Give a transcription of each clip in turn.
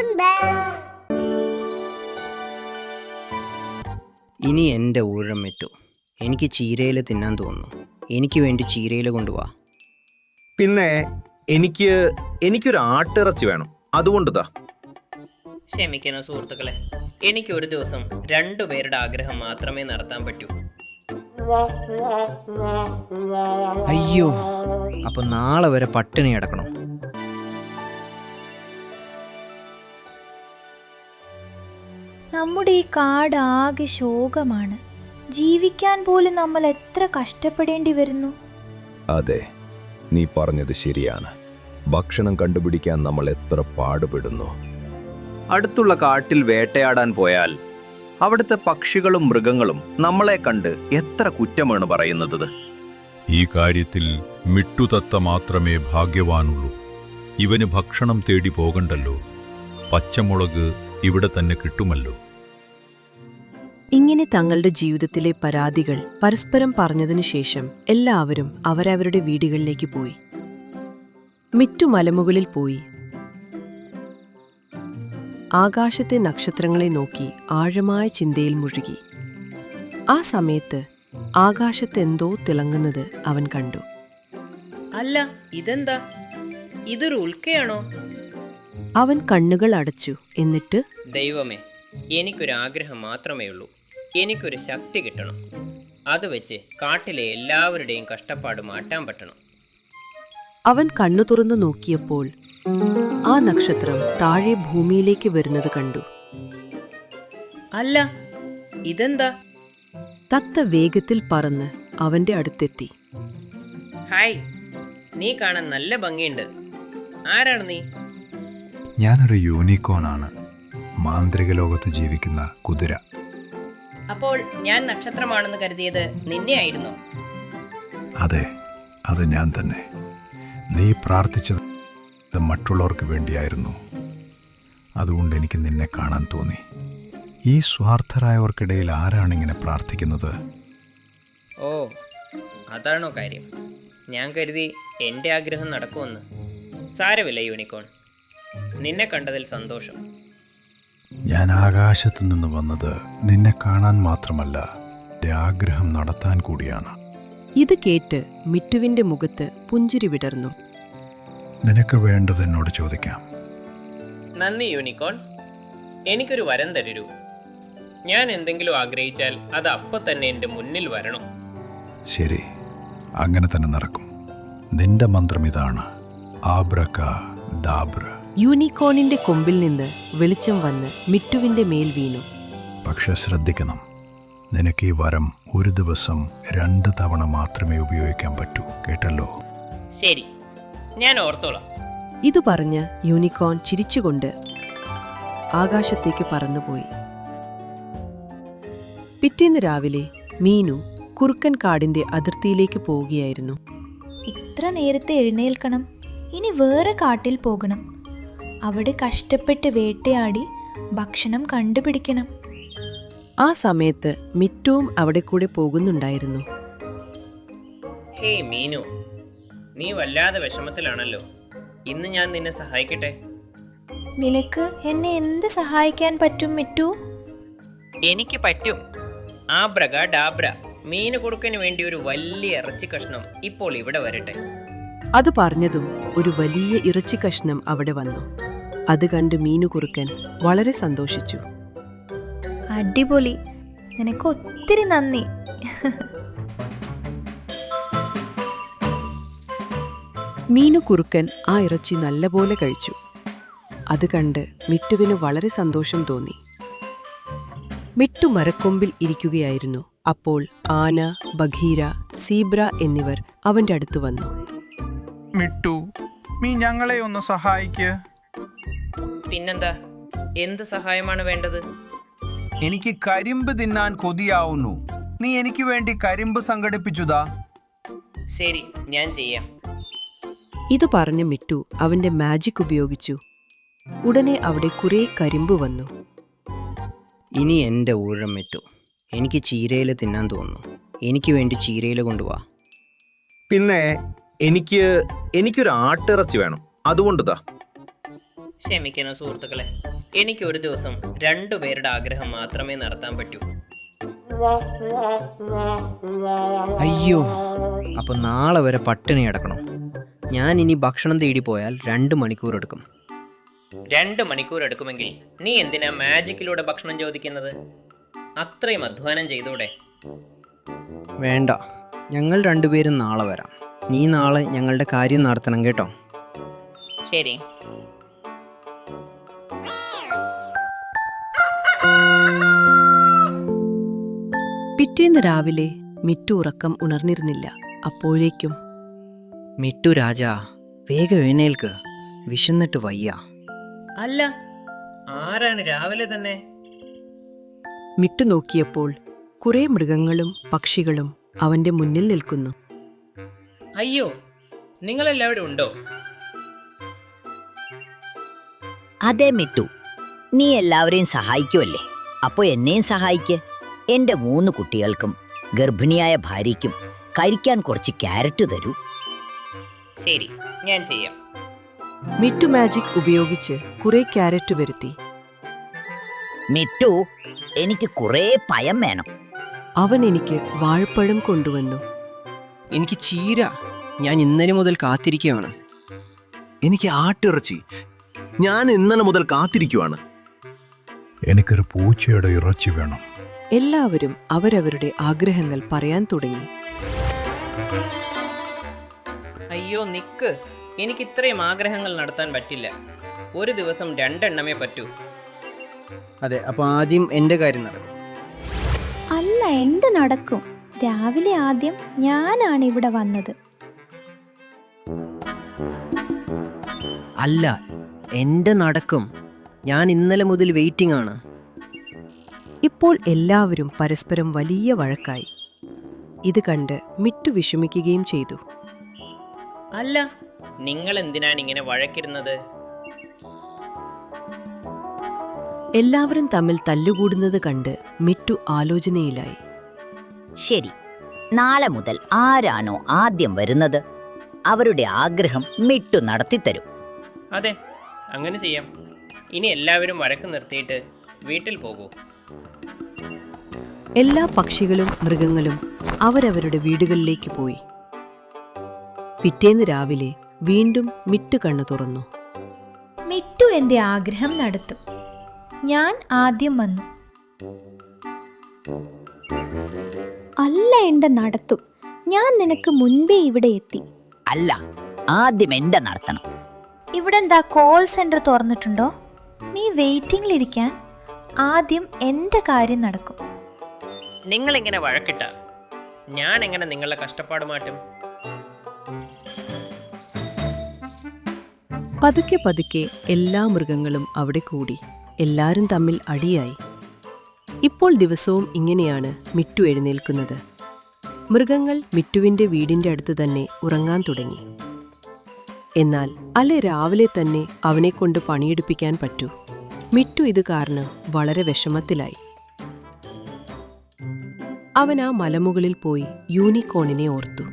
Fun Bells. ഇനി എൻ്റെ ഊഴം വിട്ടു. എനിക്ക് ചീരയില തിന്നാൻ തോന്നുന്നു. എനിക്ക് വേണ്ടി ചീരയില കൊണ്ടുപോവാ. പിന്നെ എനിക്കൊരു ആട്ടിറച്ചി വേണം, അതുകൊണ്ടുതാ. ക്ഷമിക്കണം സുഹൃത്തുക്കളെ, എനിക്ക് ഒരു ദിവസം 2 പേരുടെ ആഗ്രഹം മാത്രമേ നടത്താൻ പറ്റൂ. അയ്യോ, അപ്പൊ നാളെ വരെ പട്ടിണി കിടക്കണം. നമ്മുടെ ഈ കാട് ആകെ ശോകമാണ്. ജീവിക്കാൻ പോലും നമ്മൾ എത്ര കഷ്ടപ്പെടേണ്ടി വരുന്നു. അതെ, നീ പറഞ്ഞത് ശരിയാണ്. ഭക്ഷണം കണ്ടുപിടിക്കാൻ നമ്മൾ എത്ര പാടുപെടുന്നു. അടുത്തുള്ള കാട്ടിൽ വേട്ടയാടാൻ പോയാൽ അവിടുത്തെ പക്ഷികളും മൃഗങ്ങളും നമ്മളെ കണ്ട് എത്ര കുറ്റമാണ് പറയുന്നത്. ഈ കാര്യത്തിൽ മിട്ടുതത്ത മാത്രമേ ഭാഗ്യവാനുള്ളൂ. ഇവന് ഭക്ഷണം തേടി പോകണ്ടല്ലോ. പച്ചമുളക് ഇവിടെ തന്നെ കിട്ടുമല്ലോ. ഇങ്ങനെ തങ്ങളുടെ ജീവിതത്തിലെ പരാതികൾ പരസ്പരം പറഞ്ഞതിനു ശേഷം എല്ലാവരും അവരവരുടെ വീടുകളിലേക്ക് പോയി. മിറ്റു മലമുകളിൽ പോയി ആകാശത്തെ നക്ഷത്രങ്ങളെ നോക്കി ആഴമായ ചിന്തയിൽ മുഴുകി. ആ സമയത്ത് ആകാശത്തെന്തോ തിളങ്ങുന്നത് അവൻ കണ്ടു. അല്ല, ഇതെന്താ? ഇതൊരു ഉൽക്കയാണോ? അവൻ കണ്ണുകൾ അടച്ചു. എന്നിട്ട്, ദൈവമേ, എനിക്കൊരാഗ്രഹം മാത്രമേ ഉള്ളൂ. എനിക്കൊരു ശക്തി കിട്ടണം. അത് വെച്ച് കാട്ടിലെ എല്ലാവരുടെയും കഷ്ടപ്പാട് മാറ്റാൻ പറ്റണം. അവൻ കണ്ണു തുറന്നു നോക്കിയപ്പോൾ ആ നക്ഷത്രം താഴെ ഭൂമിയിലേക്ക് വരുന്നത് കണ്ടു. അല്ല, ഇതെന്താ? തത്ത വേഗത്തിൽ പറന്ന് അവന്റെ അടുത്തെത്തി. ഹായ്, നീ കാണാൻ നല്ല ഭംഗിയുണ്ട്. ആരാണ് നീ? ഞാനൊരു യൂണിക്കോണാണ്, മാന്ത്രിക ലോകത്ത് ജീവിക്കുന്ന കുതിര. അപ്പോൾ ഞാൻ നക്ഷത്രമാണെന്ന് കരുതിയത് നിന്നെയായിരുന്നോ? അതെ, അത് ഞാൻ തന്നെ. നീ പ്രാർത്ഥിച്ചത് മറ്റുള്ളവർക്ക് വേണ്ടിയായിരുന്നു. അതുകൊണ്ട് എനിക്ക് നിന്നെ കാണാൻ തോന്നി. ഈ സ്വാർത്ഥരായവർക്കിടയിൽ ആരാണിങ്ങനെ പ്രാർത്ഥിക്കുന്നത്? ഓ, അതാണോ കാര്യം? ഞാൻ കരുതി എൻ്റെ ആഗ്രഹം നടക്കുമെന്ന്. സാരമില്ല യൂണിക്കോൺ, നിന്നെ കണ്ടതിൽ സന്തോഷം. ഞാൻ ആകാശത്തു നിന്ന് വന്നത് നിന്നെ കാണാൻ മാത്രമല്ല, എൻ്റെ ആഗ്രഹം നടത്താൻ കൂടിയാണ്. ഇത് കേട്ട് മിറ്റുവിന്റെ മുഖത്ത് പുഞ്ചിരി വിടർന്നു. നിനക്ക് വേണ്ടത് എന്നോട് ചോദിക്കാം. നന്ദി യൂണിക്കോൺ. എനിക്കൊരു വരം തരൂ. ഞാൻ എന്തെങ്കിലും ആഗ്രഹിച്ചാൽ അത് അപ്പം തന്നെ എൻ്റെ മുന്നിൽ വരണം. ശരി, അങ്ങനെ തന്നെ നടക്കും. നിന്റെ മന്ത്രം ഇതാണ്: ആബ്രക ഡാബ്ര. യൂണിക്കോണിന്റെ കൊമ്പിൽ നിന്ന് വെളിച്ചം വന്ന് മിറ്റുവിന്റെ മേൽ വീണു. പക്ഷെ ശ്രദ്ധിക്കണം, നിനക്ക് ഈ വരം ഒരു ദിവസം 2 തവണ മാത്രമേ ഉപയോഗിക്കാൻ പറ്റൂ, കേട്ടല്ലോ? ശരി, ഞാൻ ഓർത്തോളാം. ഇതു പറഞ്ഞ് യൂണിക്കോൺ ചിരിച്ചുകൊണ്ട് ആകാശത്തേക്ക് പറന്നുപോയി. പിറ്റേന്ന് രാവിലെ മീനു കുറുക്കൻ കാടിന്റെ അതിർത്തിയിലേക്ക് പോവുകയായിരുന്നു. ഇത്ര നേരത്തെ എഴുന്നേൽക്കണം. ഇനി വേറെ കാട്ടിൽ പോകണം. അവിടെ കഷ്ടപ്പെട്ട് വേട്ടയാടി ഭക്ഷണം കണ്ടുപിടിക്കണം. ആ സമയത്ത് മിറ്റുവും അവിടെ കൂടെ പോകുന്നുണ്ടായിരുന്നു. ഹേയ് മീനു, നീ വല്ലാതെ വിഷമത്തിലാണല്ലോ. ഇന്ന് ഞാൻ നിന്നെ സഹായിക്കട്ടെ? നിനക്ക് എന്നെ എന്ത് സഹായിക്കാൻ പറ്റും മിറ്റു? എനിക്ക് പറ്റും. ആബ്രക ഡാബ്ര. മീന് കുറുക്കന് വേണ്ടി ഒരു വലിയ ഇറച്ചി കഷ്ണം ഇപ്പോൾ ഇവിടെ വരട്ടെ. അത് പറഞ്ഞതും ഒരു വലിയ ഇറച്ചി കഷ്ണം അവിടെ വന്നു. അത് കണ്ട് മീനു കുറുക്കൻ വളരെ സന്തോഷിച്ചു. അടിപൊളി, നിനക്ക് ഒത്തിരി നന്ദി. മീനു കുറുക്കൻ ആ ഇറച്ചി നല്ലപോലെ കഴിച്ചു. അത് കണ്ട് മിറ്റുവിന് വളരെ സന്തോഷം തോന്നി. മിട്ടു മരക്കൊമ്പിൽ ഇരിക്കുകയായിരുന്നു. അപ്പോൾ ആന, ബഗീര, സീബ്ര എന്നിവർ അവന്റെ അടുത്ത് വന്നു. മിട്ടു, നീ ഞങ്ങളെ ഒന്ന് സഹായിക്ക്. പിന്നെന്താ? എന്ത് സഹായമാണ് വേണ്ടത്? എനിക്ക് കരിമ്പ് തിന്നാൻ കൊതിയാവുന്നു. നീ എനിക്ക് വേണ്ടി കരിമ്പ് സംഘടിപ്പിച്ചുതാ. ശരി, ഞാൻ ചെയ്യാം. ഇത് പറഞ്ഞ മിട്ടു അവന്റെ മാജിക് ഉപയോഗിച്ചു. ഉടനെ അവിടെ കുറെ കരിമ്പ് വന്നു. ഇനി എൻ്റെ ഊഴം വിട്ടു. എനിക്ക് ചീരയില തിന്നാൻ തോന്നുന്നു. എനിക്ക് വേണ്ടി ചീരയില കൊണ്ടുപോവാ. പിന്നെ എനിക്കൊരു ആട്ടിറച്ചി വേണം, അതുകൊണ്ടുതാ. ക്ഷമിക്കണം സുഹൃത്തുക്കളെ, എനിക്ക് ഒരു ദിവസം 2 പേരുടെ ആഗ്രഹം മാത്രമേ നടത്താൻ പറ്റൂ. അയ്യോ, അപ്പോൾ നാളെ വരെ പട്ടിണി കിടക്കണം. ഞാൻ ഇനി ഭക്ഷണം തേടി പോയാൽ 2 മണിക്കൂർ എടുക്കും. 2 മണിക്കൂർ എടുക്കുമെങ്കിൽ നീ എന്തിനാ മാജിക്കിലൂടെ ഭക്ഷണം ചോദിക്കുന്നത്? അത്രയും അധ്വാനം ചെയ്തൂടെ? വേണ്ട, ഞങ്ങൾ 2 പേരും നാളെ വരാം. നീ നാളെ ഞങ്ങളുടെ കാര്യം നടത്തണം കേട്ടോ. ശരി. പിറ്റേന്ന് രാവിലെ മിറ്റു ഉറക്കം ഉണർന്നിരുന്നില്ല. അപ്പോഴേക്കും മിട്ടു രാജാ, വേഗം എഴുന്നേൽക്ക്, വിശന്നിട്ട് വയ്യ. അല്ല, ആരാണ് രാവിലെ തന്നെ? മിറ്റു നോക്കിയപ്പോൾ കുറെ മൃഗങ്ങളും പക്ഷികളും അവന്റെ മുന്നിൽ നിൽക്കുന്നു. അയ്യോ, നിങ്ങളെല്ലാവരും ഉണ്ടോ? അതെ മിട്ടു, നീ എല്ലാവരെയും സഹായിക്കുമല്ലേ? അപ്പോൾ എന്നെയും സഹായിക്ക്. എൻ്റെ 3 കുട്ടികൾക്കും ഗർഭിണിയായ ഭാര്യയ്ക്കും കഴിക്കാൻ കുറച്ച് ക്യാരറ്റ് തരൂ. ശരി, ഞാൻ ചെയ്യാം. മിറ്റു മാജിക് ഉപയോഗിച്ച് കുറെ ക്യാരറ്റ് വരുത്തി. മിട്ടു, എനിക്ക് കുറേ പയം വേണം. അവൻ എനിക്ക് വാഴപ്പഴം കൊണ്ടുവന്നു. എനിക്ക് ചീര, ഞാൻ ഇന്നലെ മുതൽ കാത്തിരിക്കുകയാണ്. എനിക്ക് ആട്ടിറച്ചി, ഞാൻ ഇന്നലെ മുതൽ കാത്തിരിക്കുവാണ്. എനിക്കൊരു പൂച്ചയുടെ ഇറച്ചി വേണം. എല്ലാവരും അവരവരുടെ ആഗ്രഹങ്ങൾ പറയാൻ തുടങ്ങി. അയ്യോ നിക്ക്, എനിക്ക് ഇത്രയും ആഗ്രഹങ്ങൾ നടത്താൻ പറ്റില്ല. ഒരു ദിവസം 2 എണ്ണമേ പറ്റൂ. അതെ, അപ്പോൾ ആദ്യം എൻ്റെ കാര്യം നടക്കും. അല്ല, എൻ്റെ നടക്കും. രാവിലെ ആദ്യം ഞാനാണ് ഇവിടെ വന്നത്. അല്ല, എൻ്റെ നടക്കും. ഞാൻ ഇന്നലെ മുതൽ വെയിറ്റിംഗ് ആണ്. ഇപ്പോൾ എല്ലാവരും പരസ്പരം വലിയ വഴക്കായി. ഇത് കണ്ട് മിറ്റു വിഷമിക്കുകയും ചെയ്തു. അല്ല, നിങ്ങൾ എന്തിനാണ് ഇങ്ങനെ വഴക്കിരുന്നത്? എല്ലാവരും തമ്മിൽ തല്ലുകൂടുന്നത് കണ്ട് മിറ്റു ആലോചനയിലായി. ശരി, നാളെ മുതൽ ആരാണോ ആദ്യം വരുന്നത് അവരുടെ ആഗ്രഹം മിട്ടു നടത്തിത്തരും. അതെ, അങ്ങനെ ചെയ്യാം. ഇനി എല്ലാവരും വഴക്ക് നിർത്തിയിട്ട് വീട്ടിൽ പോകൂ. എല്ലാ പക്ഷികളും മൃഗങ്ങളും അവരവരുടെ വീടുകളിലേക്ക് പോയി. പിറ്റേന്ന് രാവിലെ വീണ്ടും മിറ്റു കണ്ണു തുറന്നു. മിട്ടു എൻ്റെ ആഗ്രഹം നടത്തും. ഞാൻ ആദ്യം വന്നു. അല്ല, എൻ്റെ നടത്തും. ഞാൻ നിനക്ക് മുൻപേ ഇവിടെ എത്തി. അല്ല, ആദ്യം എൻ്റെ നടത്തണം. ഇവിടെ എന്താ കോൾ സെന്റർ തുറന്നിട്ടുണ്ടോ? നീ വെയിറ്റിംഗിലിരിക്കാൻ. ആദ്യം എൻ്റെ കാര്യം നടക്കും. നിങ്ങളിങ്ങനെ വഴക്കിട്ട ഞാൻ എങ്ങനെ നിങ്ങളുടെ കഷ്ടപ്പാട് മാറ്റും? പതുക്കെ പതുക്കെ എല്ലാ മൃഗങ്ങളും അവിടെ കൂടി. എല്ലാരും തമ്മിൽ അടിയായി. ഇപ്പോൾ ദിവസവും ഇങ്ങനെയാണ് മിറ്റു എഴുന്നേൽക്കുന്നത്. മൃഗങ്ങൾ മിറ്റുവിന്റെ വീടിന്റെ അടുത്ത് തന്നെ ഉറങ്ങാൻ തുടങ്ങി. എന്നാൽ അല്ലെ രാവിലെ തന്നെ അവനെക്കൊണ്ട് പണിയെടുപ്പിക്കാൻ പറ്റൂ. മിറ്റു ഇത് കാരണം വളരെ വിഷമത്തിലായി. അവൻ ആ മലമുകളിൽ പോയി യൂണിക്കോണിനെ ഓർത്തു.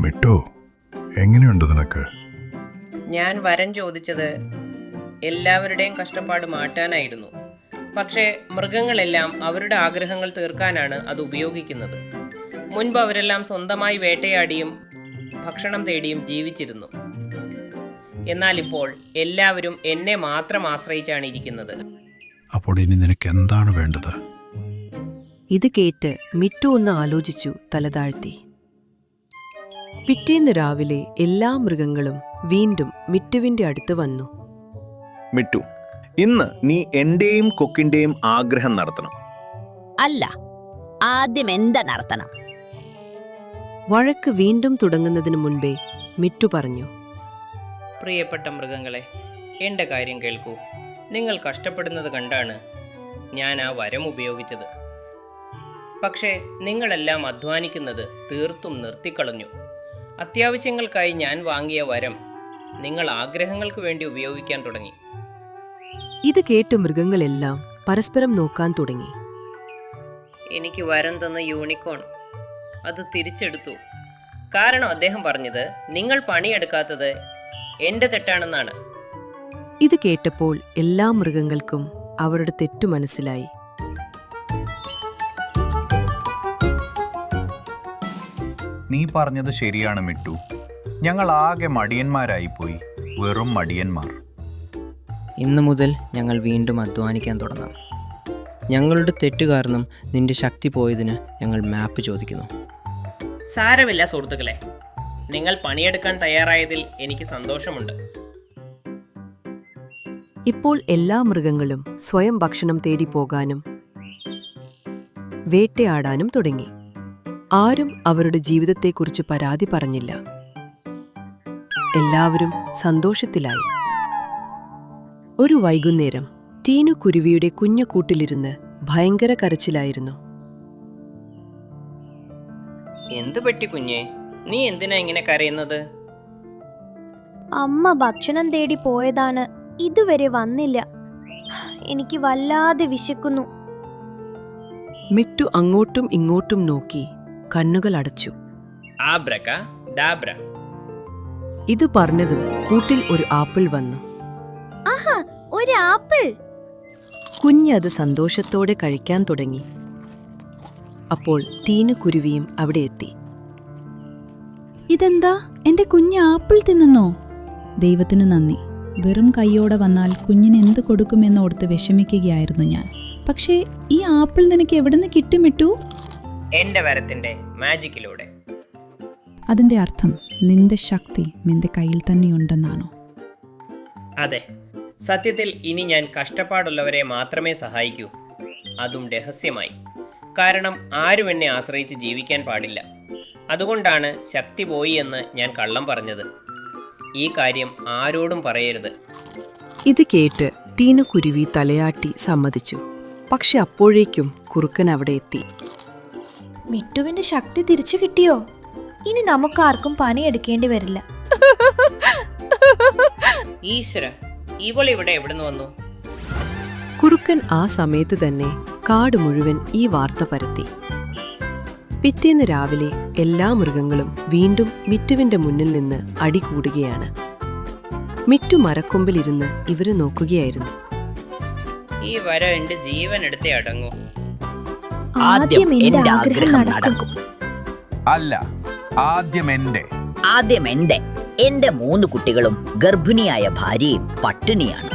മിട്ടു, എങ്ങനെയുണ്ട് നിനക്ക്? ഞാൻ വരം ചോദിച്ചത് എല്ലാവരുടെയും കഷ്ടപ്പാട് മാറ്റാനായിരുന്നു. പക്ഷേ മൃഗങ്ങളെല്ലാം അവരുടെ ആഗ്രഹങ്ങൾ തീർക്കാനാണ് അത് ഉപയോഗിക്കുന്നത്. മുൻപ് അവരെല്ലാം സ്വന്തമായി വേട്ടയാടിയും ഭക്ഷണം തേടിയും ജീവിച്ചിരുന്നു. എന്നാൽ ഇപ്പോൾ എല്ലാവരും എന്നെ മാത്രം ആശ്രയിച്ചാണ് ഇരിക്കുന്നത്. അപ്പോൾ ഇനി നിനക്ക് എന്താണ് വേണ്ടത്? ഇത് കേട്ട് മിറ്റു ഒന്ന് ആലോചിച്ചു തലതാഴ്ത്തി. പിറ്റേന്ന് രാവിലെ എല്ലാ മൃഗങ്ങളും വീണ്ടും മിറ്റുവിന്റെ അടുത്ത് വന്നു. മിട്ടു, ഇന്ന് നീ എന്റെയും കൊക്കിന്റെയും ആഗ്രഹം നടത്തണം. അല്ല, ആദ്യം എന്താ നടത്തണം? വഴക്ക് വീണ്ടും തുടങ്ങുന്നതിനു മുൻപേ മിറ്റു പറഞ്ഞു. പ്രിയപ്പെട്ട മൃഗങ്ങളെ, എൻ്റെ കാര്യം കേൾക്കൂ. നിങ്ങൾ കഷ്ടപ്പെടുന്നത് കണ്ടാണ് ഞാൻ ആ വരം ഉപയോഗിച്ചത്. പക്ഷേ നിങ്ങളെല്ലാം അധ്വാനിക്കുന്നത് തീർത്തും നിർത്തിക്കളഞ്ഞു. അത്യാവശ്യങ്ങൾക്കായി ഞാൻ വാങ്ങിയ വരം നിങ്ങൾ ആഗ്രഹങ്ങൾക്ക് വേണ്ടി ഉപയോഗിക്കാൻ തുടങ്ങി. ഇത് കേട്ട് മൃഗങ്ങളെല്ലാം പരസ്പരം നോക്കാൻ തുടങ്ങി. എനിക്ക് വരം തന്ന യൂണിക്കോൺ അത് തിരിച്ചെടുത്തു. കാരണം അദ്ദേഹം പറഞ്ഞത് നിങ്ങൾ പണിയെടുക്കാത്തത് എൻ്റെ തെറ്റാണെന്നാണ്. ഇത് കേട്ടപ്പോൾ എല്ലാ മൃഗങ്ങൾക്കും അവരുടെ തെറ്റു മനസ്സിലായി. നീ പറഞ്ഞത് ശരിയാണ് മിട്ടു. ഞങ്ങൾ ആകെ മടിയന്മാരായിപ്പോയി, വെറും മടിയന്മാർ. ഇന്നു മുതൽ ഞങ്ങൾ വീണ്ടും അധ്വാനിക്കാൻ തുടങ്ങാം. ഞങ്ങളുടെ തെറ്റ് കാരണം നിന്റെ ശക്തി പോയതിന് ഞങ്ങൾ മാപ്പ് ചോദിക്കുന്നു. സാരമില്ല സുഹൃത്തുക്കളെ, നിങ്ങൾ പണിയെടുക്കാൻ തയ്യാറായതിൽ എനിക്ക് സന്തോഷമുണ്ട്. ഇപ്പോൾ എല്ലാ മൃഗങ്ങളും സ്വയം ഭക്ഷണം തേടി പോകാനും വേട്ടയാടാനും തുടങ്ങി. ആരും അവരുടെ ജീവിതത്തെക്കുറിച്ച് പരാതി പറഞ്ഞില്ല. എല്ലാവരും സന്തോഷത്തിലായി. ഒരു വൈകുന്നേരം ടീനു കുരുവിയുടെ കുഞ്ഞു കൂട്ടിലിരുന്ന് ഭയങ്കര കരച്ചിലായിരുന്നു. എന്തു പറ്റി കുഞ്ഞേ, നീ എന്തിനാ ഇങ്ങനെ കരയുന്നത്? അമ്മ ഭക്ഷണം തേടി പോയതാണ്, ഇതുവരെ വന്നില്ല. എനിക്ക് വല്ലാതെ വിശക്കുന്നു. മിട്ടു അങ്ങോട്ടും ഇങ്ങോട്ടും നോക്കി കണ്ണുകൾ അടച്ചു. ആബ്രക ഡാബ്ര. ഇത് പറഞ്ഞതും കൂട്ടിൽ ഒരു ആപ്പിൾ വന്നു. ആഹാ, ഒരു ആപ്പിൾ! കുഞ്ഞത് സന്തോഷത്തോടെ കഴിക്കാൻ തുടങ്ങി. അപ്പോൾ ടീനു കുരുവിയും അവിടെ എത്തി. ഇതെന്താ, എന്റെ കുഞ്ഞ് ആപ്പിൾ തിന്നുന്നോ? ദൈവത്തിന് നന്ദി. വെറും കൈയോടെ വന്നാൽ കുഞ്ഞിന് എന്ത് കൊടുക്കുമെന്നോർത്ത് വിഷമിക്കുകയായിരുന്നു ഞാൻ. പക്ഷേ ഈ ആപ്പിൾ നിനക്ക് എവിടുന്ന് കിട്ടുമിട്ടു? എൻ്റെ വരത്തിൻ്റെ മാജിക്കിലൂടെ. അതിന്റെ അർത്ഥം നിന്റെ ശക്തി നിന്റെ കയ്യിൽ തന്നെയുണ്ടെന്നാണോ? അതെ, സത്യത്തിൽ ഇനി ഞാൻ കഷ്ടപ്പാടുള്ളവരെ മാത്രമേ സഹായിക്കൂ, അതും രഹസ്യമായി. കാരണം ആരും എന്നെ ആശ്രയിച്ച് ജീവിക്കാൻ പാടില്ല. അതുകൊണ്ടാണ് ശക്തി പോയി എന്ന് ഞാൻ കള്ളം പറഞ്ഞത്. ഈ കാര്യം ആരോടും പറയരുത്. ഇത് കേട്ട് ടീനു കുരുവി തലയാട്ടി സമ്മതിച്ചു. പക്ഷെ അപ്പോഴേക്കും കുറുക്കൻ അവിടെ എത്തി. മിട്ടുവിന്റെ ശക്തി തിരിച്ചു കിട്ടിയോ? ഇനി നമുക്കാർക്കും പണിയെടുക്കേണ്ടി വരില്ല. ഈശ്വര, ഇവൾ ഇവിടെ എവിടുന്ന് വന്നു? കുറുക്കൻ ആ സമയത്ത് തന്നെ കാട് മുഴുവൻ ഈ വാർത്ത പരത്തി. പിറ്റേന്ന് രാവിലെ എല്ലാ മൃഗങ്ങളും വീണ്ടും മിറ്റുവിന്റെ മുന്നിൽ നിന്ന് അടികൂടുകയാണ്. മിറ്റു മരക്കൊമ്പിലിരുന്ന് ഇവരെ നോക്കുകയായിരുന്നു. ഈ വര എൻ്റെ ജീവൻ എടുത്തേ അടങ്ങൂ. ആദ്യം എന്റെ ആഗ്രഹം നടക്കും. അല്ല, ആദ്യം എന്റെ. ആദ്യം എന്റെ 3 കുട്ടികളും ഗർഭിണിയായ ഭാര്യയും പട്ടിണിയാണ്.